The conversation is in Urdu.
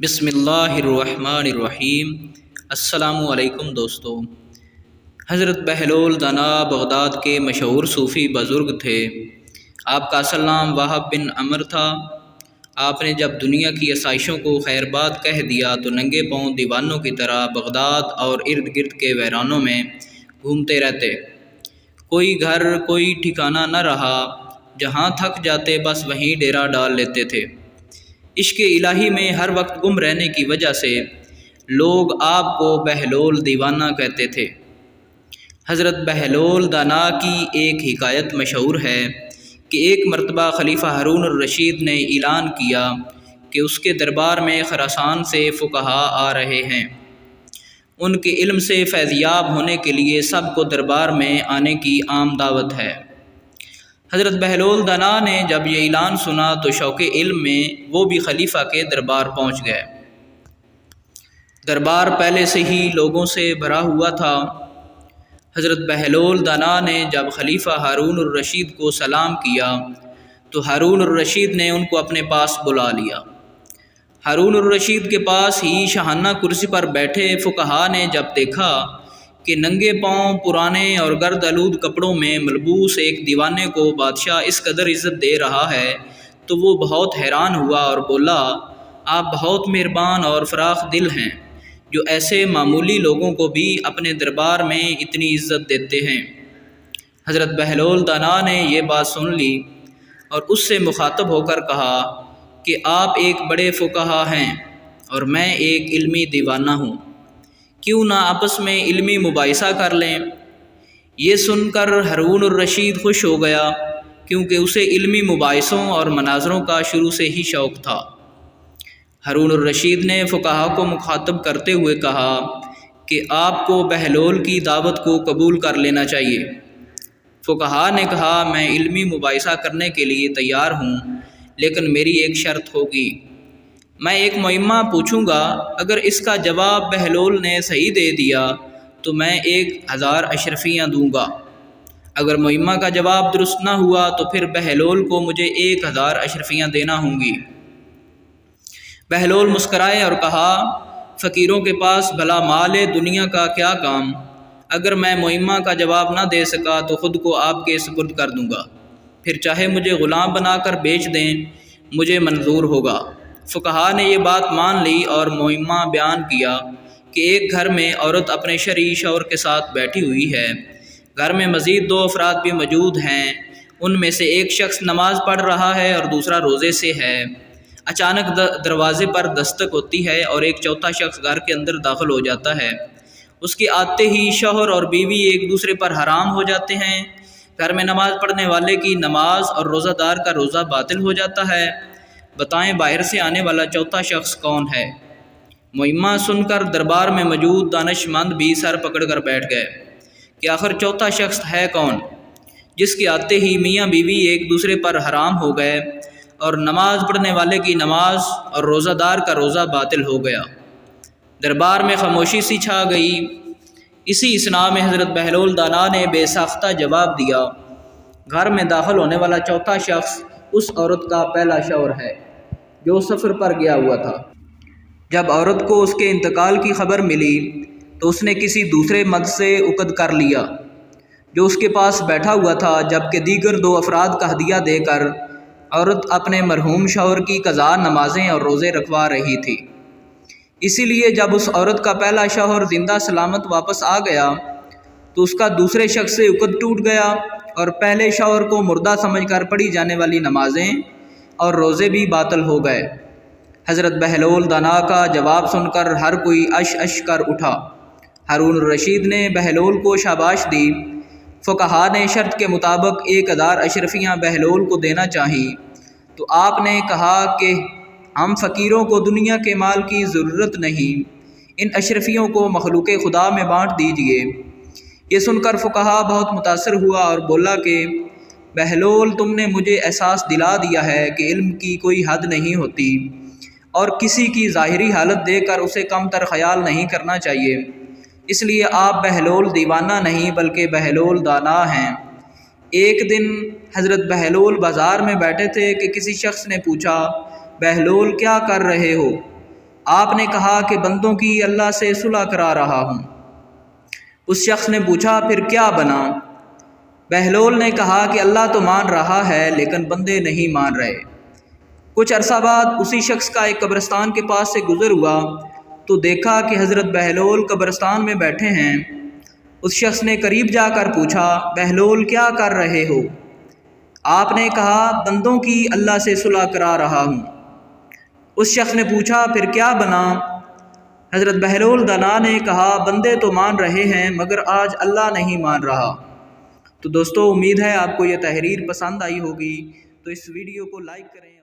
بسم اللہ الرحمن الرحیم۔ السلام علیکم دوستو۔ حضرت بہلول دانا بغداد کے مشہور صوفی بزرگ تھے۔ آپ کا اصل نام وہب بن عمر تھا۔ آپ نے جب دنیا کی آسائشوں کو خیر باد کہہ دیا تو ننگے پاؤں دیوانوں کی طرح بغداد اور ارد گرد کے ویرانوں میں گھومتے رہتے۔ کوئی گھر کوئی ٹھکانہ نہ رہا، جہاں تھک جاتے بس وہیں ڈیرا ڈال لیتے تھے۔ عشق الہی میں ہر وقت گم رہنے کی وجہ سے لوگ آپ کو بہلول دیوانہ کہتے تھے۔ حضرت بہلول دانا کی ایک حکایت مشہور ہے کہ ایک مرتبہ خلیفہ ہارون الرشید نے اعلان کیا کہ اس کے دربار میں خراسان سے فقہا آ رہے ہیں۔ ان کے علم سے فیضیاب ہونے کے لیے سب کو دربار میں آنے کی عام دعوت ہے۔ حضرت بہلول دانا نے جب یہ اعلان سنا تو شوق علم میں وہ بھی خلیفہ کے دربار پہنچ گئے۔ دربار پہلے سے ہی لوگوں سے بھرا ہوا تھا۔ حضرت بہلول دانا نے جب خلیفہ ہارون الرشید کو سلام کیا تو ہارون الرشید نے ان کو اپنے پاس بلا لیا۔ ہارون الرشید کے پاس ہی شاہانہ کرسی پر بیٹھے فقہا نے جب دیکھا کہ ننگے پاؤں پرانے اور گرد آلود کپڑوں میں ملبوس ایک دیوانے کو بادشاہ اس قدر عزت دے رہا ہے تو وہ بہت حیران ہوا اور بولا، آپ بہت مہربان اور فراخ دل ہیں جو ایسے معمولی لوگوں کو بھی اپنے دربار میں اتنی عزت دیتے ہیں۔ حضرت بہلول دانا نے یہ بات سن لی اور اس سے مخاطب ہو کر کہا کہ آپ ایک بڑے فقہا ہیں اور میں ایک علمی دیوانہ ہوں، کیوں نہ آپس میں علمی مباحثہ کر لیں؟ یہ سن کر ہارون الرشید خوش ہو گیا کیونکہ اسے علمی مباحثوں اور مناظروں کا شروع سے ہی شوق تھا۔ ہارون الرشید نے فقہا کو مخاطب کرتے ہوئے کہا کہ آپ کو بہلول کی دعوت کو قبول کر لینا چاہیے۔ فقہا نے کہا، میں علمی مباحثہ کرنے کے لیے تیار ہوں، لیکن میری ایک شرط ہوگی۔ میں ایک معمہ پوچھوں گا، اگر اس کا جواب بہلول نے صحیح دے دیا تو میں 1000 اشرفیاں دوں گا، اگر معمہ کا جواب درست نہ ہوا تو پھر بہلول کو مجھے 1000 اشرفیاں دینا ہوں گی۔ بہلول مسکرائے اور کہا، فقیروں کے پاس بھلا مال دنیا کا کیا کام؟ اگر میں معمہ کا جواب نہ دے سکا تو خود کو آپ کے سپرد کر دوں گا، پھر چاہے مجھے غلام بنا کر بیچ دیں، مجھے منظور ہوگا۔ فقہا نے یہ بات مان لی اور معمہ بیان کیا کہ ایک گھر میں عورت اپنے شرعی شوہر کے ساتھ بیٹھی ہوئی ہے، گھر میں مزید 2 افراد بھی موجود ہیں، ان میں سے ایک شخص نماز پڑھ رہا ہے اور دوسرا روزے سے ہے۔ اچانک دروازے پر دستک ہوتی ہے اور ایک چوتھا شخص گھر کے اندر داخل ہو جاتا ہے۔ اس کے آتے ہی شوہر اور بیوی ایک دوسرے پر حرام ہو جاتے ہیں، گھر میں نماز پڑھنے والے کی نماز اور روزہ دار کا روزہ باطل ہو جاتا ہے۔ بتائیں باہر سے آنے والا چوتھا شخص کون ہے؟ معمہ سن کر دربار میں موجود دانش مند بھی سر پکڑ کر بیٹھ گئے کہ آخر چوتھا شخص ہے کون، جس کے آتے ہی میاں بیوی ایک دوسرے پر حرام ہو گئے اور نماز پڑھنے والے کی نماز اور روزہ دار کا روزہ باطل ہو گیا۔ دربار میں خاموشی سی چھا گئی۔ اسی اثناء میں حضرت بہلول دانا نے بے ساختہ جواب دیا، گھر میں داخل ہونے والا چوتھا شخص اس عورت کا پہلا شوہر ہے جو سفر پر گیا ہوا تھا۔ جب عورت کو اس کے انتقال کی خبر ملی تو اس نے کسی دوسرے مرد سے عقد کر لیا جو اس کے پاس بیٹھا ہوا تھا، جبکہ دیگر 2 افراد کا ہدیہ دے کر عورت اپنے مرحوم شوہر کی قضا نمازیں اور روزے رکھوا رہی تھی۔ اسی لیے جب اس عورت کا پہلا شوہر زندہ سلامت واپس آ گیا تو اس کا دوسرے شخص سے عقد ٹوٹ گیا اور پہلے شوہر کو مردہ سمجھ کر پڑھی جانے والی نمازیں اور روزے بھی باطل ہو گئے۔ حضرت بہلول دانا کا جواب سن کر ہر کوئی اش اش کر اٹھا۔ ہارون الرشید نے بہلول کو شاباش دی۔ فقہا نے شرط کے مطابق 1000 اشرفیاں بہلول کو دینا چاہی تو آپ نے کہا کہ ہم فقیروں کو دنیا کے مال کی ضرورت نہیں، ان اشرفیوں کو مخلوق خدا میں بانٹ دیجیے۔ یہ سن کر فقہا بہت متاثر ہوا اور بولا کہ بہلول، تم نے مجھے احساس دلا دیا ہے کہ علم کی کوئی حد نہیں ہوتی اور کسی کی ظاہری حالت دیکھ کر اسے کم تر خیال نہیں کرنا چاہیے، اس لیے آپ بہلول دیوانہ نہیں بلکہ بہلول دانا ہیں۔ ایک دن حضرت بہلول بازار میں بیٹھے تھے کہ کسی شخص نے پوچھا، بہلول کیا کر رہے ہو؟ آپ نے کہا کہ بندوں کی اللہ سے صلح کرا رہا ہوں۔ اس شخص نے پوچھا پھر کیا بنا؟ بہلول نے کہا کہ اللہ تو مان رہا ہے لیکن بندے نہیں مان رہے۔ کچھ عرصہ بعد اسی شخص کا ایک قبرستان کے پاس سے گزر ہوا تو دیکھا کہ حضرت بہلول قبرستان میں بیٹھے ہیں۔ اس شخص نے قریب جا کر پوچھا بہلول کیا کر رہے ہو؟ آپ نے کہا بندوں کی اللہ سے صلح کرا رہا ہوں۔ اس شخص نے پوچھا پھر کیا بنا؟ حضرت بہلول دانا نے کہا بندے تو مان رہے ہیں مگر آج اللہ نہیں مان رہا۔ تو دوستو، امید ہے آپ کو یہ تحریر پسند آئی ہوگی، تو اس ویڈیو کو لائک کریں۔